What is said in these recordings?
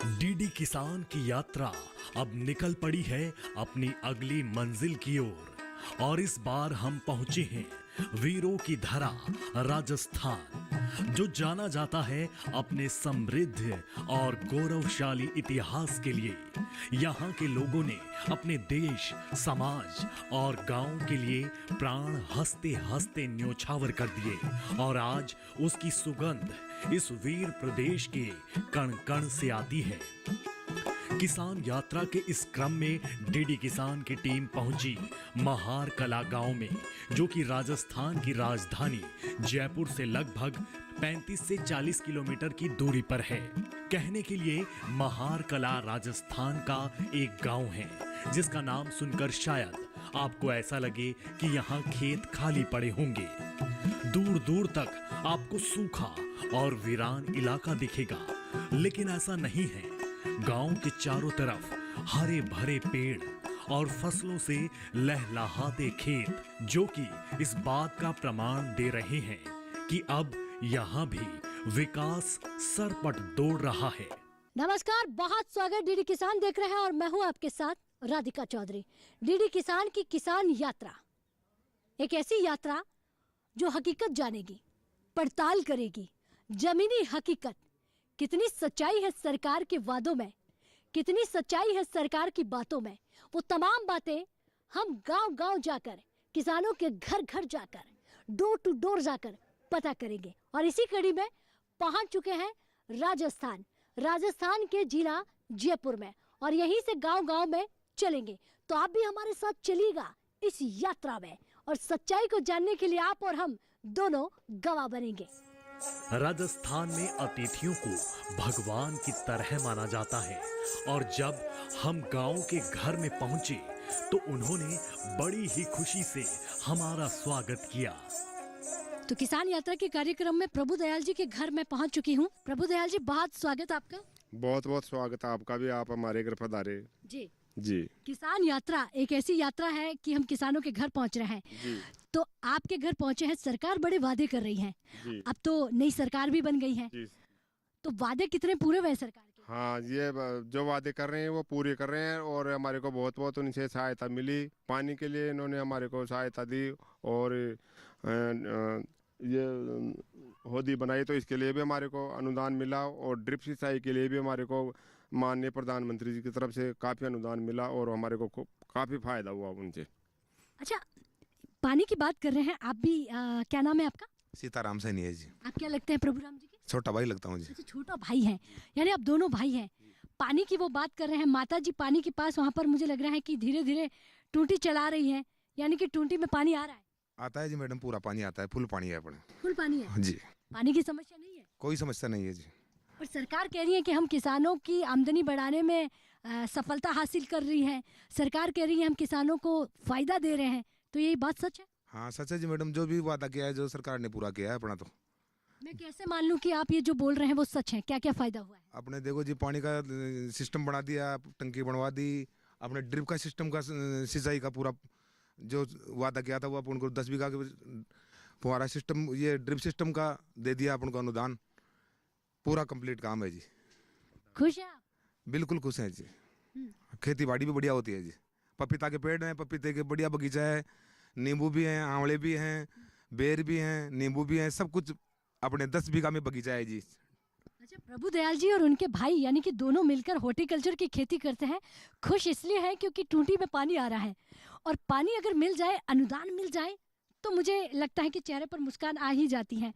DD किसान की यात्रा अब निकल पड़ी है अपनी अगली मंजिल की ओर और इस बार हम पहुंचे हैं वीरों की धरा राजस्थान, जो जाना जाता है अपने समृद्ध और गौरवशाली इतिहास के लिए। यहाँ के लोगों ने अपने देश, समाज और गांव के लिए प्राण हंसते हंसते न्योछावर कर दिए और आज उसकी सुगंध इस वीर प्रदेश के कण कण से आती है। किसान यात्रा के इस क्रम में डीडी किसान की टीम पहुंची महार कला गांव में, जो कि राजस्थान की राजधानी जयपुर से लगभग 35 से 40 किलोमीटर की दूरी पर है। कहने के लिए महार कला राजस्थान का एक गांव है, जिसका नाम सुनकर शायद आपको ऐसा लगे कि यहाँ खेत खाली पड़े होंगे। दूर दूर तक आपको सूखा और वीरान इलाका दिखेगा, लेकिन ऐसा नहीं है। गांव के चारों तरफ हरे भरे पेड़ और फसलों से लहलहाते खेत, जो कि इस बात का प्रमाण दे रहे हैं कि अब यहाँ भी विकास सरपट दौड़ रहा है। नमस्कार, बहुत स्वागत। डीडी किसान देख रहे हैं और मैं हूँ आपके साथ राधिका चौधरी। डीडी किसान की किसान यात्रा एक ऐसी यात्रा जो हकीकत जानेगी, पड़ताल करेगी, जमीनी हकीकत। कितनी सच्चाई है सरकार के वादों में, कितनी सच्चाई है सरकार की बातों में, वो तमाम बातें हम गांव गांव जाकर, किसानों के घर घर जाकर, डोर टू डोर जाकर पता करेंगे। और इसी कड़ी में पहुंच चुके हैं राजस्थान के जिला जयपुर में, और यहीं से गांव गांव में चलेंगे। तो आप भी हमारे साथ चलिएगा इस यात्रा में, और सच्चाई को जानने के लिए आप और हम दोनों गवाह बनेंगे। राजस्थान में अतिथियों को भगवान की तरह माना जाता है, और जब हम गांव के घर में पहुंचे तो उन्होंने बड़ी ही खुशी से हमारा स्वागत किया। तो किसान यात्रा के कार्यक्रम में प्रभु दयाल जी के घर में पहुंच चुकी हूं। प्रभु दयाल जी, बहुत स्वागत आपका। बहुत बहुत स्वागत है आपका भी, आप हमारे घर पधारे। जी जी। किसान यात्रा एक ऐसी यात्रा है कि हम किसानों के घर पहुंच रहे हैं। जी। तो आपके घर पहुंचे हैं, सरकार बड़े वादे कर रही है। अब तो नई सरकार भी बन गई है। जी। तो वादे कितने पूरे हुए सरकार के? हाँ, ये जो वादे कर रहे हैं वो पूरे कर रहे हैं, और हमारे को बहुत बहुत उनसे सहायता मिली। पानी के लिए इन्होंने हमारे को सहायता दी, और ये होदी बनाई तो इसके लिए भी हमारे को अनुदान मिला, और ड्रिप सिंचाई के लिए भी हमारे को माननीय प्रधानमंत्री जी की तरफ से काफ़ी अनुदान मिला, और हमारे को काफ़ी फायदा हुआ उनसे। अच्छा, पानी की बात कर रहे हैं आप भी। क्या नाम है आपका? सीताराम सैनी है जी। आप क्या लगते हैं प्रभु राम जी के? छोटा भाई लगता हूँ जी। अच्छा, छोटा भाई है, यानी आप दोनों भाई हैं। पानी की वो बात कर रहे हैं, माता जी पानी के पास वहाँ पर मुझे लग रहा है कि धीरे धीरे टूटी चला रही है, यानी कि टूटी में पानी आ रहा है। आता है जी मैडम, पूरा पानी आता है, फुल पानी है अपने। फुल पानी है जी। पानी की समस्या नहीं है? कोई समस्या नहीं है जी। और सरकार कह रही है कि हम किसानों की आमदनी बढ़ाने में सफलता हासिल कर रही है। सरकार कह रही है हम किसानों को फायदा दे रहे हैं। तो यही बात सच है? हाँ सच है जी मैडम, जो भी वादा किया है जो सरकार ने पूरा किया है अपना। तो मैं कैसे मान लूं कि आप ये जो बोल रहे हैं वो सच है? क्या क्या फायदा हुआ है? अपने देखो जी, पानी का सिस्टम बना दिया, टंकी बनवा दी, अपने ड्रिप का सिस्टम का सिंचाई का पूरा जो वादा किया था वो अपन को 10 बीघा के फुहारा सिस्टम, ये ड्रिप सिस्टम का दे दिया अपन को अनुदान। पूरा कंप्लीट काम है जी। खुश है आप? बिल्कुल खुश हैं जी। खेती बाड़ी भी बढ़िया होती है जी। पपीता के पेड़ हैं, पपीते के बढ़िया बगीचा है, नींबू भी हैं, आंवले भी हैं, बेर भी हैं, नींबू भी हैं, सब कुछ अपने 10 बीघा में बगीचा है जी। अच्छा, प्रभु दयाल जी और उनके भाई यानी कि दोनों मिलकर हॉर्टिकल्चर की खेती करते हैं। खुश इसलिए है क्योंकि टूटी में पानी आ रहा है, और पानी अगर मिल जाए, अनुदान मिल जाए, तो मुझे लगता है कि चेहरे पर मुस्कान आ ही जाती है।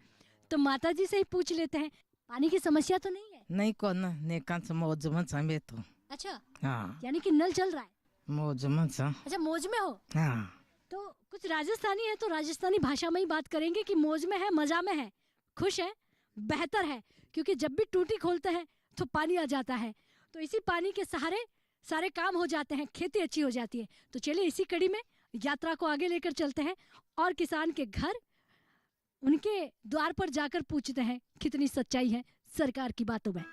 तो माता जी से ही पूछ लेते हैं, पानी की समस्या तो नहीं है? नहीं, कौन नेकांच मौज में समय तो। अच्छा, हाँ, यानी कि नल चल रहा है? मौज में। अच्छा, मौज में हो? हाँ। तो कुछ राजस्थानी है तो राजस्थानी भाषा में ही बात करेंगे कि मौज में है, मजा में है, खुश है, बेहतर है, क्योंकि जब भी टूटी खोलते हैं तो पानी आ जाता है। तो इसी पानी के सहारे सारे काम हो जाते हैं, खेती अच्छी हो जाती है। तो चलिए इसी कड़ी में यात्रा को आगे लेकर चलते हैं, और किसान के घर, उनके द्वार पर जाकर पूछते हैं कितनी सच्चाई है सरकार की बातों में।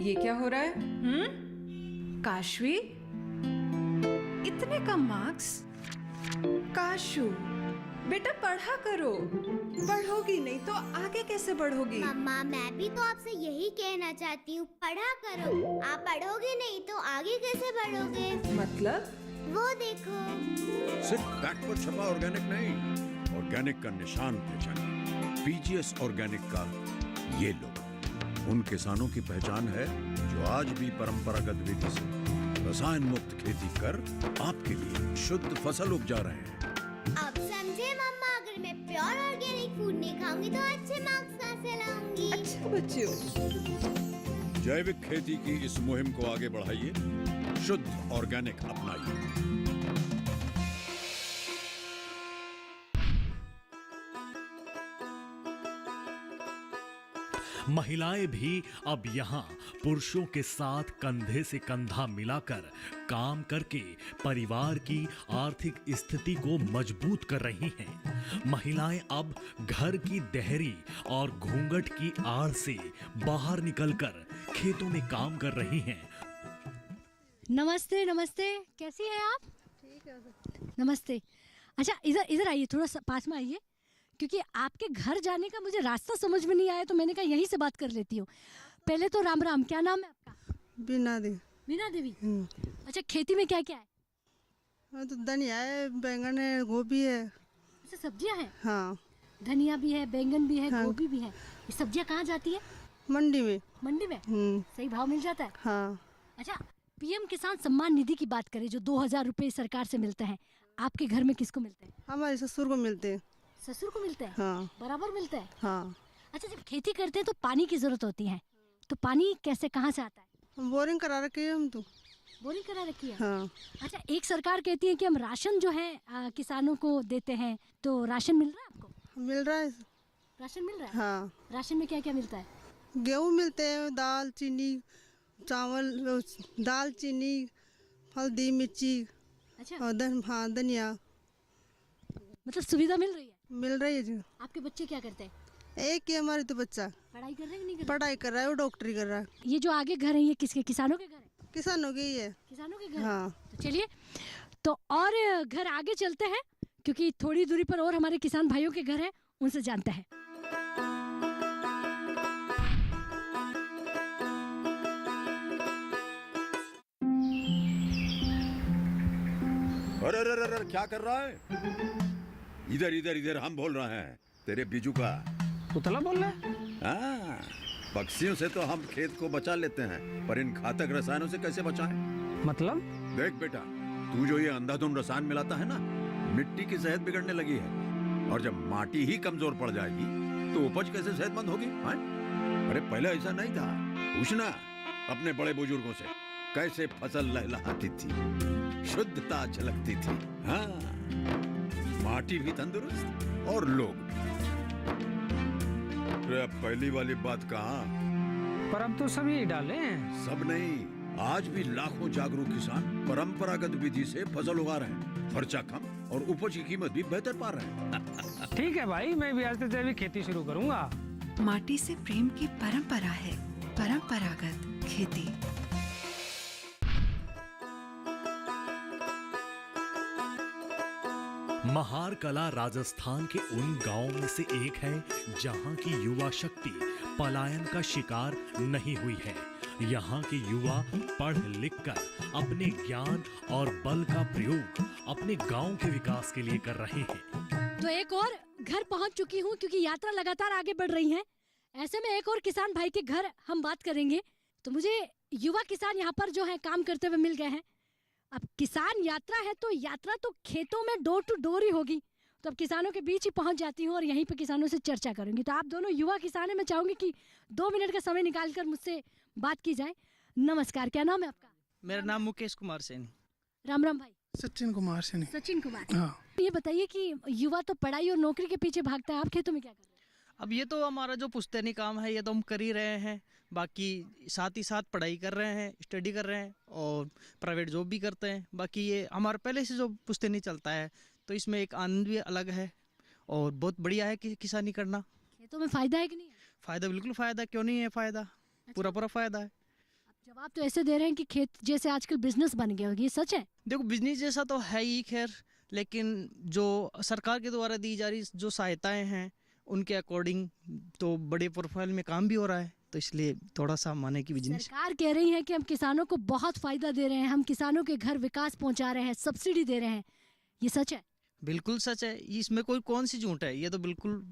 ये क्या हो रहा है? काशवी, इतने कम मार्क्स? काशू, बेटा पढ़ा करो। पढ़ोगी नहीं तो आगे कैसे बढ़ोगी? मम्मा, मैं भी तो आपसे यही कहना चाहती हूँ, पढ़ा करो। आप पढ़ोगे नहीं तो आगे कैसे बढ़ोगे? मतलब? वो देखो। सिर्फ बैक पर छपा ऑर्गेनिक नहीं, ऑर्गेनिक का निशान पहचानिए। पीजीएस ऑर्गेनिक का ये लोग उन किसानों की पहचान है जो आज भी परंपरागत विधि से रसायन मुक्त खेती कर आपके लिए शुद्ध फसल उपजा रहे हैं। अब समझे मम्मा, अगर मैं प्योर ऑर्गेनिक फूड नहीं खाऊंगी तो अच्छे मार्क्स कहाँ से लाऊंगी? अच्छा बच्चों, जैविक खेती की इस मुहिम को आगे बढ़ाइए, शुद्ध ऑर्गेनिक अपनाइए। महिलाएं भी अब यहाँ पुरुषों के साथ कंधे से कंधा मिलाकर काम करके परिवार की आर्थिक स्थिति को मजबूत कर रही हैं। महिलाएं अब घर की देहरी और घूंघट की आड़ से बाहर निकलकर खेतों में काम कर रही हैं। नमस्ते नमस्ते, कैसी हैं आप? ठीक है, नमस्ते। अच्छा, इधर इधर आइए, थोड़ा सा पास में आइए, क्योंकि आपके घर जाने का मुझे रास्ता समझ में नहीं आया तो मैंने कहा यहीं से बात कर लेती हूँ। पहले तो राम राम, क्या नाम है आपका? बीना देवी। बीना देवी। अच्छा, खेती में क्या क्या है? तो धनिया है, बैंगन है, गोभी है। अच्छा, सब्जियां हैं? हाँ, धनिया भी है, बैंगन भी है, हाँ। गोभी भी है। ये सब्जियां कहाँ जाती है? मंडी में। मंडी में? सही भाव मिल जाता है? हाँ। अच्छा, पीएम किसान सम्मान निधि की बात करें जो 2000 रुपए सरकार से मिलते हैं, आपके घर में किसको मिलते हैं? हमारे ससुर को मिलते हैं। ससुर को मिलते हैं? हाँ। बराबर मिलते हैं? हाँ। अच्छा, जब खेती करते हैं तो पानी की जरूरत होती है, तो पानी कैसे, कहाँ से आता है? हम बोरिंग करा रखे हैं हम तो। बोरिंग करा रखी है? हाँ। अच्छा, एक सरकार कहती है कि हम राशन जो है किसानों को देते हैं, तो राशन मिल रहा है आपको? मिल रहा है। राशन मिल रहा है? हाँ। राशन में क्या क्या मिलता है? गेहूँ मिलते हैं, दाल, चीनी, चावल, दाल, चीनी, हल्दी, मिर्ची। अच्छा। और हाँ, धनिया। मतलब सुविधा मिल रही है? मिल रही है जी। आपके बच्चे क्या करते हैं? एक ही हमारे तो बच्चा पढ़ाई कर रहे हैं कि नहीं कर रहे? पढ़ाई कर रहा है, वो डॉक्टरी कर रहा है। ये जो आगे घर है ये किसके, किसानों के घर है? किसानों के ही है। किसानों के घर? हाँ। तो चलिए, तो और घर आगे चलते हैं, क्योंकि थोड़ी दूरी पर और हमारे किसान भाइयों के घर हैं, उनसे जानते हैं। अरे अरे अरे, क्या कर रहा है? इधर इधर इधर, हम बोल रहे हैं तेरे बीजू का। पुतला बोल रहा है? हाँ, पक्षियों से तो हम खेत को बचा लेते हैं, पर इन घातक रसायनों से कैसे बचाएं? मतलब? देख बेटा, तू जो ये अंधाधुंध रसायन मिलाता है ना, मिट्टी की सेहत बिगड़ने लगी है, और जब माटी ही कमजोर पड़ जाएगी तो उपज कैसे सेहतमंद होगी? अरे पहले ऐसा नहीं था। पूछना अपने बड़े बुजुर्गों से, कैसे फसल लहलहाती थी, शुद्धता झलकती थी। हाँ, माटी भी तंदुरुस्त और लोग भी। पहली वाली बात कहाँ? पर अब तो सब यही डाले हैं। सब नहीं, आज भी लाखों जागरूक किसान परंपरागत विधि से फसल उगा रहे हैं। खर्चा कम और उपज की कीमत भी बेहतर पा रहे हैं। ठीक है भाई, मैं भी आज से जैविक खेती शुरू करूंगा। माटी से प्रेम की परंपरा है, परंपरागत खेती। महार कला राजस्थान के उन गांवों में से एक है जहां की युवा शक्ति पलायन का शिकार नहीं हुई है। यहाँ के युवा पढ़ लिख कर अपने ज्ञान और बल का प्रयोग अपने गांव के विकास के लिए कर रहे हैं। तो एक और घर पहुंच चुकी हूँ, क्योंकि यात्रा लगातार आगे बढ़ रही है। ऐसे में एक और किसान भाई के घर हम बात करेंगे। तो मुझे युवा किसान यहाँ पर जो है काम करते हुए मिल गए हैं। अब किसान यात्रा है तो यात्रा तो खेतों में डोर टू डोर ही होगी, तो अब किसानों के बीच ही पहुंच जाती हूँ और यहीं पे किसानों से चर्चा करूंगी। तो आप दोनों युवा किसान हैं, मैं चाहूंगी कि 2 मिनट का समय निकालकर मुझसे बात की जाए। नमस्कार, क्या नाम है आपका? मेरा नाम मुकेश कुमार सैनी। राम राम भाई। सचिन कुमार सैनी। सचिन कुमार। हाँ। ये बताइए कि युवा तो पढ़ाई और नौकरी के पीछे भागता है, आप खेतों में क्या कर रहे हैं? अब ये तो हमारा जो पुश्तैनी काम है ये तो हम कर ही रहे हैं, बाकी साथ ही साथ पढ़ाई कर रहे हैं, स्टडी कर रहे हैं और प्राइवेट जॉब भी करते हैं। बाकी ये हमारा पहले से जो पुश्तैनी चलता है, तो इसमें एक आनंद भी अलग है और बहुत बढ़िया है कि किसानी करना। खेतों में फायदा है कि नहीं? फ़ायदा बिल्कुल फ़ायदा, क्यों नहीं है फ़ायदा? पूरा पूरा फ़ायदा है। जवाब तो ऐसे दे रहे हैं कि खेत जैसे आजकल बिजनेस बन गया होगी, ये सच है? देखो बिजनेस जैसा तो है ही खैर, लेकिन जो सरकार के द्वारा दी जा रही जो सहायताएं हैं उनके अकॉर्डिंग तो बड़े प्रोफाइल में काम भी हो रहा है, तो इसलिए थोड़ा सा माने कि बिजनेस। सरकार कह रही है कि हम किसानों को बहुत फायदा दे रहे हैं, हम किसानों के घर विकास पहुंचा रहे हैं, सब्सिडी दे रहे हैं, ये सच है? बिल्कुल सच है, इसमें कोई कौन सी झूठ है, ये तो बिल्कुल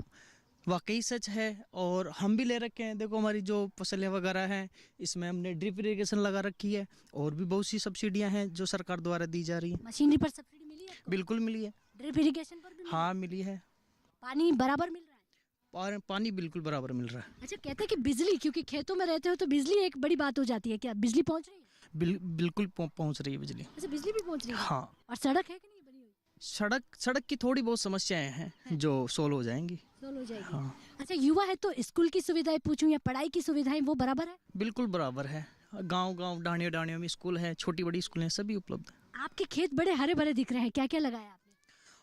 वाकई सच है। और हम भी ले रखे हैं, देखो हमारी जो फसलें वगैरह हैं इसमें हमने ड्रिप इरिगेशन लगा रखी है, और भी बहुत सी सब्सिडियां हैं जो सरकार द्वारा दी जा रही हैं। मशीनरी पर सब्सिडी मिली है आपको? बिल्कुल मिली है। ड्रिप इरिगेशन पर भी मिली? हाँ मिली है। पानी बराबर मिल रहा है? और पानी बिल्कुल बराबर मिल रहा है। अच्छा, कहते हैं कि बिजली, क्योंकि खेतों में रहते हो तो बिजली एक बड़ी बात हो जाती है, क्या बिजली पहुंच रही है? बिल्कुल पहुंच रही है बिजली। अच्छा, बिजली भी पहुंच रही है? हाँ। और सड़क है कि नहीं बनी हुई? सड़क की थोड़ी बहुत समस्याएं हैं जो सोल्व हो जाएंगी। सोल्व हो जाएगी। हाँ। अच्छा, युवा है तो स्कूल की सुविधाएं पूछूं या पढ़ाई की सुविधाएं, वो बराबर है? बिल्कुल बराबर है, गांव डाणियों में स्कूल है, छोटी बड़ी स्कूल है, सभी उपलब्ध है। आपके खेत बड़े हरे भरे दिख रहे हैं, क्या क्या लगाया आपने?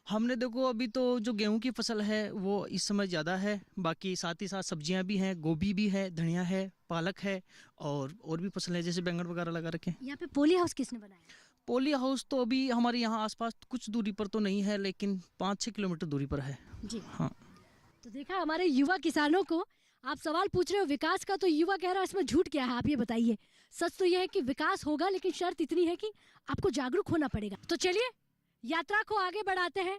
हमने देखो अभी तो जो गेहूं की फसल है वो इस समय ज़्यादा है, बाकी साथ ही साथ सब्जियां भी हैं, गोभी भी है, धनिया है, पालक है, और भी फसल है जैसे बैंगन वगैरह लगा रखे हैं। यहाँ पे पोली हाउस किसने बनाया? पोली हाउस तो अभी हमारे यहाँ आसपास कुछ दूरी पर तो नहीं है, लेकिन 5-6 किलोमीटर दूरी पर है जी। हाँ। तो देखा हमारे युवा किसानों को, आप सवाल पूछ रहे हो विकास का, तो युवा कह रहा है इसमें झूठ क्या है, आप ये बताइए। सच तो यह है कि विकास होगा, लेकिन शर्त इतनी है कि आपको जागरूक होना पड़ेगा। तो चलिए यात्रा को आगे बढ़ाते हैं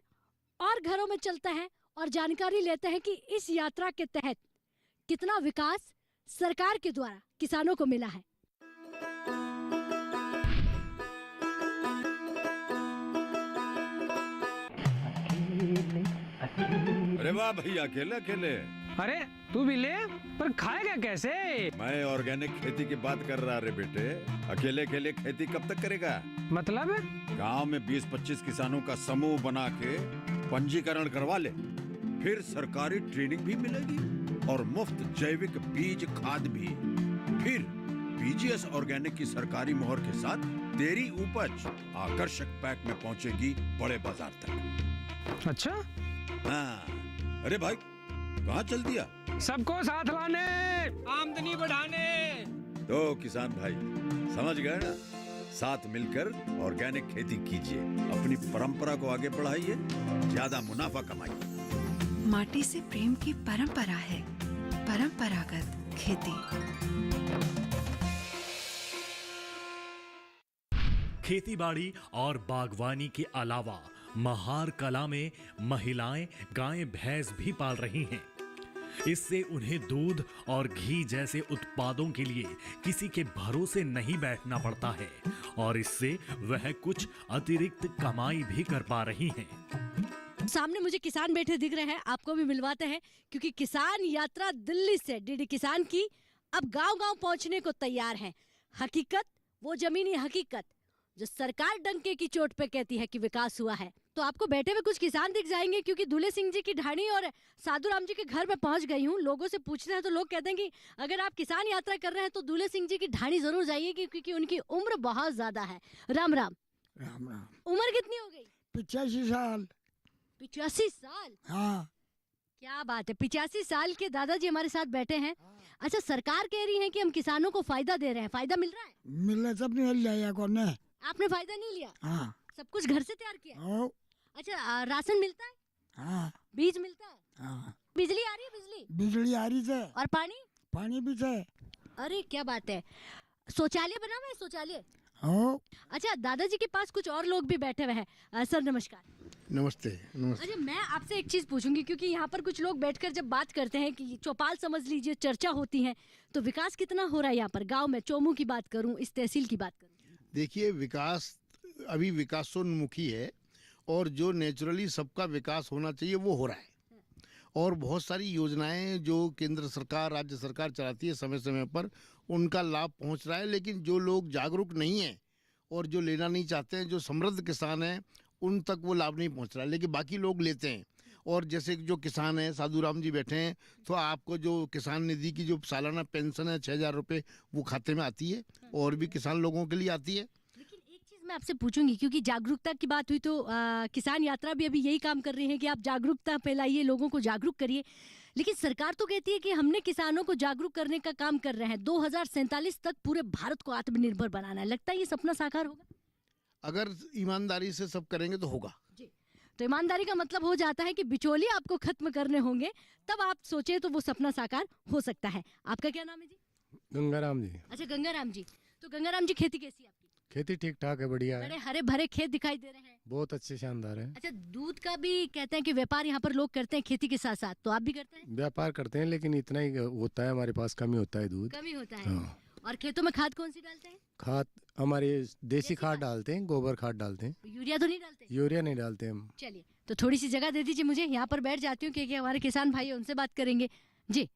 और घरों में चलते हैं और जानकारी लेते हैं कि इस यात्रा के तहत कितना विकास सरकार के द्वारा किसानों को मिला है। अरे वाह भैया, अकेले अकेले। अरे तू भी ले, पर खाएगा कैसे? मैं ऑर्गेनिक खेती की बात कर रहा रे बेटे। अकेले अकेले खेती कब तक करेगा? मतलब? गांव में 20-25 किसानों का समूह बना के पंजीकरण करवा ले, फिर सरकारी ट्रेनिंग भी मिलेगी और मुफ्त जैविक बीज खाद भी। फिर बीजीएस ऑर्गेनिक की सरकारी मोहर के साथ तेरी उपज आकर्षक पैक में पहुंचेगी बड़े बाजार तक। अच्छा। हाँ। अरे भाई कहाँ चल दिया? सबको साथ लाने, आमदनी बढ़ाने। तो किसान भाई समझ गए ना, साथ मिलकर ऑर्गेनिक खेती कीजिए, अपनी परंपरा को आगे बढ़ाइए, ज्यादा मुनाफा कमाइए। माटी से प्रेम की परंपरा है परंपरागत खेती। खेतीबाड़ी और बागवानी के अलावा महार कला में महिलाएं गाय भैंस भी पाल रही हैं। इससे उन्हें दूध और घी जैसे उत्पादों के लिए किसी के भरोसे नहीं बैठना पड़ता है और इससे वह कुछ अतिरिक्त कमाई भी कर पा रही हैं। सामने मुझे किसान बैठे दिख रहे हैं, आपको भी मिलवाते हैं, क्योंकि किसान यात्रा दिल्ली से डीडी किसान की अब गांव-गांव पहुंचने को तैयार है। हकीकत, वो जमीनी हकीकत जो सरकार डंके की चोट पे कहती है कि विकास हुआ है। तो आपको बैठे हुए कुछ किसान दिख जाएंगे, क्योंकि दूल्हे सिंह जी की ढाणी और साधु राम जी के घर में पहुंच गई हूँ। लोगों से पूछते हैं तो लोग कहते हैं कि अगर आप किसान यात्रा कर रहे हैं तो दूल्हे सिंह जी की ढाणी जरूर जाइएगी, क्योंकि उनकी उम्र बहुत ज्यादा है। राम राम। राम राम। उम्र कितनी हो गई? 85 साल। 85 साल? हाँ। क्या बात है, 85 साल के दादाजी हमारे साथ बैठे हैं। अच्छा, सरकार कह रही है कि हम किसानों को फायदा दे रहे हैं, फायदा मिल रहा है? मिल रहा, सब नहीं लिया कौन ने? आपने फायदा नहीं लिया? हाँ। सब कुछ घर से तैयार किया? अच्छा, राशन मिलता है? हाँ। बीज मिलता है? हाँ। बिजली आ रही है? बिजली बिजली आ रही है। और पानी? पानी भी है। अरे क्या बात है। शौचालय बना हुआ है? शौचालय? अच्छा, दादाजी के पास कुछ और लोग भी बैठे हुए हैं। सर नमस्कार। नमस्ते। नमस्ते। अच्छा, मैं आपसे एक चीज पूछूंगी, क्योंकि यहाँ पर कुछ लोग बैठकर जब बात करते हैं कि चौपाल समझ लीजिए, चर्चा होती है, तो विकास कितना हो रहा है यहाँ पर गांव में? चोमू की बात करूँ, इस तहसील की बात करूँ? देखिए, विकास अभी विकासोन्मुखी है और जो नेचुरली सबका विकास होना चाहिए वो हो रहा है। और बहुत सारी योजनाएं जो केंद्र सरकार, राज्य सरकार चलाती है समय समय पर, उनका लाभ पहुंच रहा है। लेकिन जो लोग जागरूक नहीं हैं और जो लेना नहीं चाहते हैं, जो समृद्ध किसान हैं, उन तक वो लाभ नहीं पहुंच रहा है, लेकिन बाकी लोग लेते हैं। और जैसे जो किसान हैं, साधु राम जी बैठे हैं, तो आपको जो किसान निधि की जो सालाना पेंशन है 6,000 रुपये, वो खाते में आती है और भी किसान लोगों के लिए आती है। मैं आपसे पूछूंगी, क्योंकि जागरूकता की बात हुई, तो किसान यात्रा भी अभी यही काम कर रही है कि आप जागरूकता फैलाइए, लोगों को जागरूक करिए। लेकिन सरकार तो कहती है कि हमने किसानों को जागरूक करने का काम कर रहे हैं, 2047 तक पूरे भारत को आत्मनिर्भर बनाना है। लगता है ये सपना साकार होगा? अगर ईमानदारी से सब करेंगे तो होगा। तो ईमानदारी का मतलब हो जाता है कि बिचौलिए आपको खत्म करने होंगे, तब आप सोचे तो वो सपना साकार हो सकता है। आपका क्या नाम है जी? गंगाराम जी। अच्छा गंगाराम जी, तो गंगाराम जी खेती कैसी है आपकी? खेती ठीक ठाक है, बढ़िया है। बड़े हरे भरे खेत दिखाई दे रहे हैं। बहुत अच्छे, शानदार है। अच्छा, दूध का भी कहते हैं कि व्यापार यहाँ पर लोग करते हैं खेती के साथ साथ, तो आप भी करते हैं? व्यापार करते हैं, लेकिन इतना ही होता है हमारे पास, कम ही होता है दूध। कम ही होता है। और खेतों में खाद कौन सी डालते हैं? खाद हमारे देसी खाद डालते हैं, गोबर खाद डालते हैं। यूरिया तो नहीं डालते? यूरिया नहीं डालते हम। चलिए, तो थोड़ी सी जगह दे दीजिए मुझे, यहाँ पर बैठ जाती हूँ क्योंकि हमारे किसान भाई हैं, उनसे बात करेंगे। जी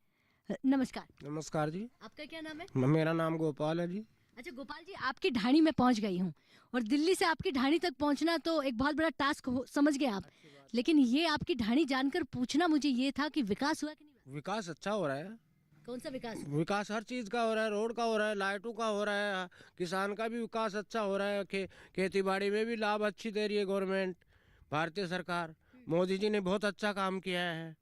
नमस्कार। नमस्कार जी। आपका क्या नाम है? मेरा नाम गोपाल है जी। अच्छा गोपाल जी, आपकी ढाणी में पहुंच गई हूँ, और दिल्ली से आपकी ढाणी तक पहुंचना तो एक बहुत बड़ा टास्क समझ गए आप। लेकिन ये आपकी ढाणी जानकर पूछना मुझे ये था कि विकास हुआ कि नहीं हुआ? विकास अच्छा हो रहा है। कौन सा विकास? विकास हर चीज का हो रहा है, रोड का हो रहा है, लाइटों का हो रहा है, किसान का भी विकास अच्छा हो रहा है, खेती बाड़ी में भी लाभ अच्छी दे रही है गवर्नमेंट, भारतीय सरकार। मोदी जी ने बहुत अच्छा काम किया है,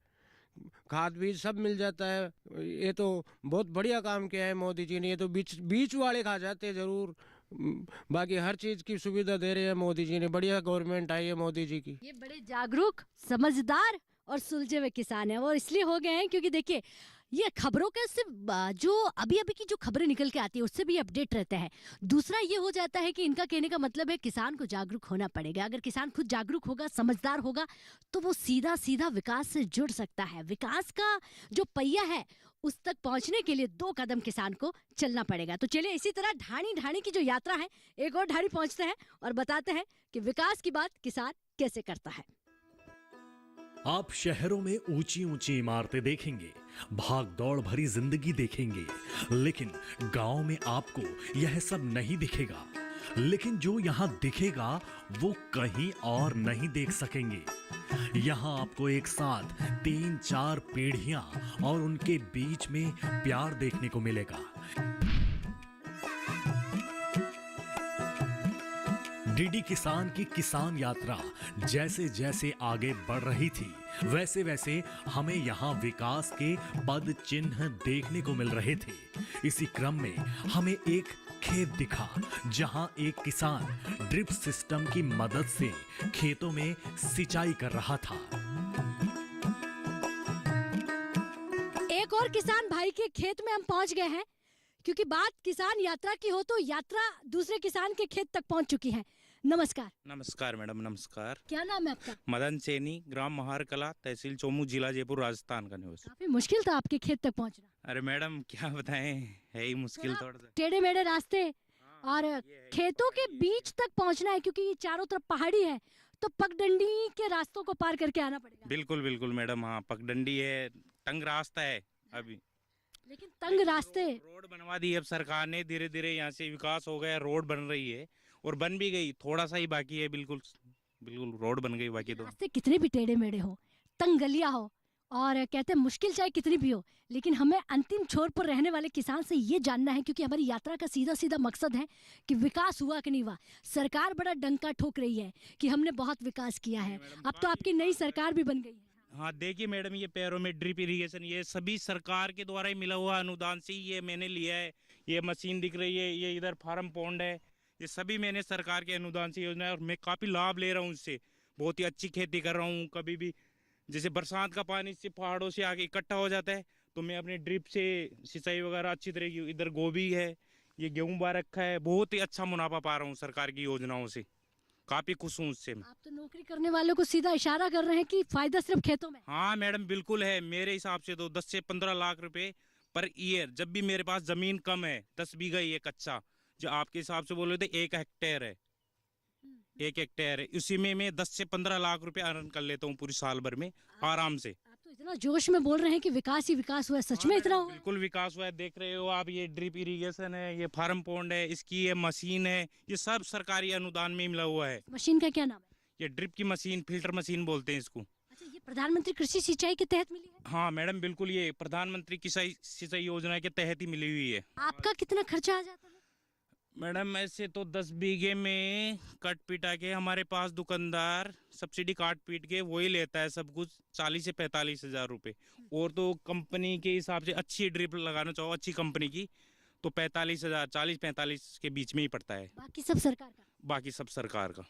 खाद बीज सब मिल जाता है। ये तो बहुत बढ़िया काम किया है मोदी जी ने। ये तो बीच वाले खा जाते हैं जरूर, बाकी हर चीज की सुविधा दे रहे हैं मोदी जी ने। बढ़िया गवर्नमेंट आई है मोदी जी की। ये बड़े जागरूक, समझदार और सुलझे हुए किसान है, और इसलिए हो गए हैं क्योंकि देखिए ये खबरों के सिर्फ जो अभी अभी की जो खबरें निकल के आती है उससे भी अपडेट रहते हैं। दूसरा ये हो जाता है कि इनका कहने का मतलब है किसान को जागरूक होना पड़ेगा। अगर किसान खुद जागरूक होगा, समझदार होगा, तो वो सीधा सीधा विकास से जुड़ सकता है। विकास का जो पहिया है उस तक पहुंचने के लिए 2 कदम किसान को चलना पड़ेगा। तो चलिए इसी तरह ढाणी की जो यात्रा है, एक और ढाणी पहुंचते हैं और बताते हैं कि विकास की बात किसान कैसे करता है। आप शहरों में ऊंची ऊंची इमारतें देखेंगे, भाग दौड़ भरी जिंदगी देखेंगे, लेकिन गांव में आपको यह सब नहीं दिखेगा। लेकिन जो यहाँ दिखेगा वो कहीं और नहीं देख सकेंगे। यहाँ आपको एक साथ 3-4 पीढ़ियां और उनके बीच में प्यार देखने को मिलेगा। डीडी किसान की किसान यात्रा जैसे जैसे आगे बढ़ रही थी, वैसे वैसे हमें यहाँ विकास के पद चिन्ह देखने को मिल रहे थे। इसी क्रम में हमें एक खेत दिखा, जहाँ एक किसान ड्रिप सिस्टम की मदद से खेतों में सिंचाई कर रहा था। एक और किसान भाई के खेत में हम पहुंच गए हैं, क्योंकि बात किसान यात्रा की हो तो यात्रा दूसरे किसान के खेत तक पहुंच चुकी है। नमस्कार। नमस्कार मैडम, नमस्कार। क्या नाम है आपका? मदन सैनी, ग्राम महार कला, तहसील चोमू, जिला जयपुर, राजस्थान का निवासी। काफी मुश्किल था आपके खेत तक पहुंचना। अरे मैडम क्या बताएं, है ही मुश्किल थोड़ा सा। टेढ़े मेढ़े रास्ते और खेतों के बीच तक पहुंचना है, क्योंकि ये चारों तरफ पहाड़ी है, तो पगडंडी के रास्तों को पार करके आना पड़ेगा। बिल्कुल बिल्कुल मैडम, हाँ पगडंडी है, तंग रास्ता है अभी, लेकिन तंग रास्ते। रोड बनवा दी अब सरकार ने, धीरे धीरे यहाँ से विकास हो गया, रोड बन रही है और बन भी गई, थोड़ा सा ही बाकी है। बिल्कुल बिल्कुल रोड बन गई, बाकी तो रास्ते कितने भी टेढ़े मेढ़े हो, तंग गलियां हो, और कहते हैं मुश्किल चाहे कितनी भी हो, लेकिन हमें अंतिम छोर पर रहने वाले किसान से ये जानना है, क्योंकि हमारी यात्रा का सीधा सीधा मकसद है कि विकास हुआ कि नहीं हुआ। सरकार बड़ा डंका ठोक रही है कि हमने बहुत विकास किया है, अब तो आपकी नई सरकार भी बन गई है। हाँ देखिए मैडम, ये पैरों में ड्रिप इरिगेशन, ये सभी सरकार के द्वारा ही मिला हुआ अनुदान से ही ये मैंने लिया है। ये मशीन दिख रही है, ये इधर फार्म पॉन्ड है, ये सभी मैंने सरकार के अनुदान से योजना है, और मैं काफ़ी लाभ ले रहा हूँ इससे। बहुत ही अच्छी खेती कर रहा हूँ। कभी भी जैसे बरसात का पानी से पहाड़ों से आके इकट्ठा हो जाता है, तो मैं अपने ड्रिप से सिंचाई वगैरह अच्छी तरह की। इधर गोभी है, ये गेहूँ बा रखा है, बहुत ही अच्छा मुनाफा पा रहा हूँ सरकार की योजनाओं से, काफ़ी खुश हूँ उससे। आप तो नौकरी करने वालों को सीधा इशारा कर रहे हैं कि फायदा सिर्फ खेतों में। हाँ मैडम बिल्कुल है, मेरे हिसाब से तो 10 से 15 लाख रुपए पर ईयर। जब भी मेरे पास जमीन कम है, 10 बीघा ये कच्चा, जो आपके हिसाब से बोल रहे थे 1 हेक्टेयर है, 1 हेक्टेयर है, उसी में मैं 10 से 15 लाख रुपए अर्न कर लेता हूँ पूरी साल भर में आराम से। आप तो इतना जोश में बोल रहे हैं कि विकास ही विकास हुआ है, सच में इतना हुआ? बिल्कुल विकास हुआ है, देख रहे हो आप, ये ड्रिप इरिगेशन है, ये फार्म पॉन्ड है, इसकी ये मशीन है, ये सब सरकारी अनुदान में मिला हुआ है। मशीन का क्या नाम है? ये ड्रिप की मशीन, फिल्टर मशीन बोलते हैं इसको। अच्छा, ये प्रधानमंत्री कृषि सिंचाई के तहत मिली है? हाँ मैडम बिल्कुल, ये प्रधानमंत्री किसान सिंचाई योजना के तहत ही मिली हुई है। आपका कितना खर्चा आ जाता है? मैडम ऐसे तो 10 बीघे में कट पिटा के हमारे पास दुकानदार सब्सिडी काट पीट के वही लेता है सब कुछ 40 से 45 हजार रुपये। और तो कंपनी के हिसाब से अच्छी ड्रिप लगाना चाहो अच्छी कंपनी की तो 45,000 40-45 के बीच में ही पड़ता है। बाकी सब सरकार का। बाकी सब सरकार का।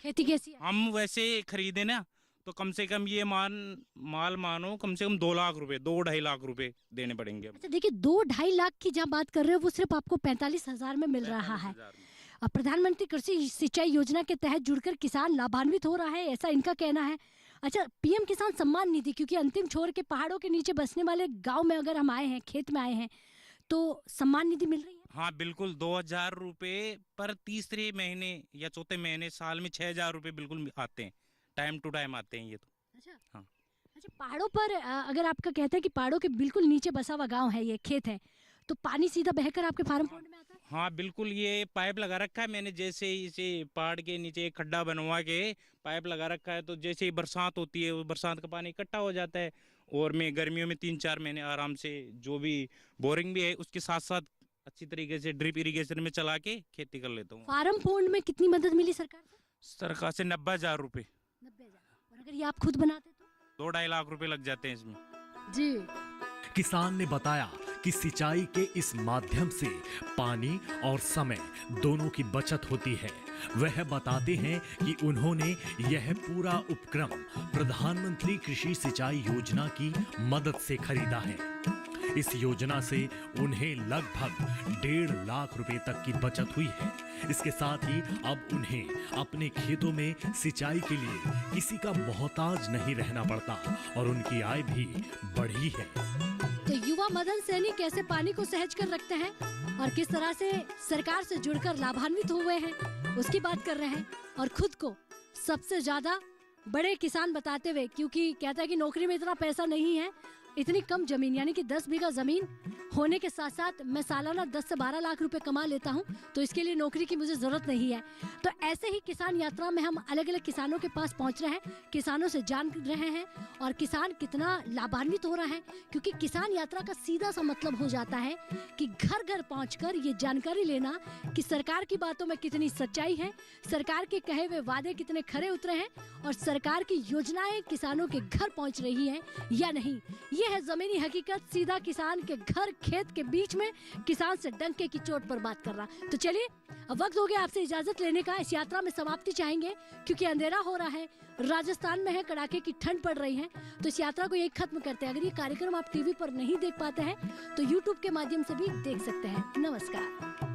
खेती कैसी है? हम वैसे खरीदे ना तो कम से कम ये माल मानो कम से कम 2 लाख रुपए 2-2.5 लाख रुपए देने पड़ेंगे। अच्छा देखिए 2-2.5 लाख की जहाँ बात कर रहे हो वो सिर्फ आपको 45,000 में मिल रहा है। अब प्रधानमंत्री कृषि सिंचाई योजना के तहत जुड़कर किसान लाभान्वित हो रहा है, ऐसा इनका कहना है। अच्छा पीएम किसान सम्मान निधि, क्योंकि अंतिम छोर के पहाड़ों के नीचे बसने वाले गाँव में अगर हम आए हैं, खेत में आए हैं, तो सम्मान निधि मिल रही है? हाँ बिल्कुल 2,000 रुपए पर तीसरे महीने या चौथे महीने साल में 6,000 रुपए बिल्कुल आते हैं, टाइम टू टाइम आते हैं ये तो। अच्छा हाँ। अच्छा पहाड़ों पर अगर आपका कहता है कि पहाड़ों के बिल्कुल नीचे बसा हुआ गांव है, ये खेत है, तो पानी सीधा बहकर आपके फार्म पॉन्ड में आता है? हाँ बिल्कुल, ये पाइप लगा रखा है मैंने, जैसे इसे पहाड़ के नीचे एक खड्डा बनवा के पाइप लगा रखा है, तो जैसे ही बरसात होती है वो बरसात का पानी इकट्ठा हो जाता है और मैं गर्मियों में 3-4 महीने आराम से जो भी बोरिंग भी है उसके साथ साथ अच्छी तरीके से ड्रिप इरिगेशन में चला के खेती कर लेता हूँ। फार्म पॉन्ड में कितनी मदद मिली सरकार से? सरकार से 90,000 रुपए। 90,000। और अगर ये आप खुद बनाते तो 2-2.5 लाख रुपए लग जाते हैं इसमें। जी। किसान ने बताया कि सिंचाई के इस माध्यम से पानी और समय दोनों की बचत होती है। वह बताते हैं कि उन्होंने यह पूरा उपक्रम प्रधानमंत्री कृषि सिंचाई योजना की मदद से खरीदा है। इस योजना से उन्हें लगभग 1.5 लाख रुपए तक की बचत हुई है। इसके साथ ही अब उन्हें अपने खेतों में सिंचाई के लिए किसी का मोहताज नहीं रहना पड़ता और उनकी आय भी बढ़ी है। तो युवा मदन सैनी कैसे पानी को सहज कर रखते हैं और किस तरह से सरकार से जुड़कर लाभान्वित हुए हैं उसकी बात कर रहे हैं, और खुद को सबसे ज्यादा बड़े किसान बताते हुए, क्योंकि कहता है कि नौकरी में इतना पैसा नहीं है, इतनी कम जमीन यानी कि 10 बीघा जमीन होने के साथ साथ मैं सालाना 10 से 12 लाख रुपए कमा लेता हूं, तो इसके लिए नौकरी की मुझे जरूरत नहीं है। तो ऐसे ही किसान यात्रा में हम अलग अलग किसानों के पास पहुंच रहे हैं, किसानों से जान रहे हैं और किसान कितना लाभान्वित हो रहा है, क्योंकि किसान यात्रा का सीधा सा मतलब हो जाता है कि घर घर पहुंचकर ये जानकारी लेना कि सरकार की बातों में कितनी सच्चाई है, सरकार के कहे हुए वादे कितने खरे उतरे हैं और सरकार की योजनाएं किसानों के घर पहुंच रही है या नहीं। ये है जमीनी हकीकत, सीधा किसान के घर खेत के बीच में किसान से डंके की चोट पर बात कर रहा। तो चलिए अब वक्त हो गया आपसे इजाजत लेने का। इस यात्रा में समाप्ति चाहेंगे क्योंकि अंधेरा हो रहा है, राजस्थान में है, कड़ाके की ठंड पड़ रही है, तो इस यात्रा को यही खत्म करते हैं। अगर ये कार्यक्रम आप टीवी पर नहीं देख पाते हैं तो यूट्यूब के माध्यम से भी देख सकते हैं। नमस्कार।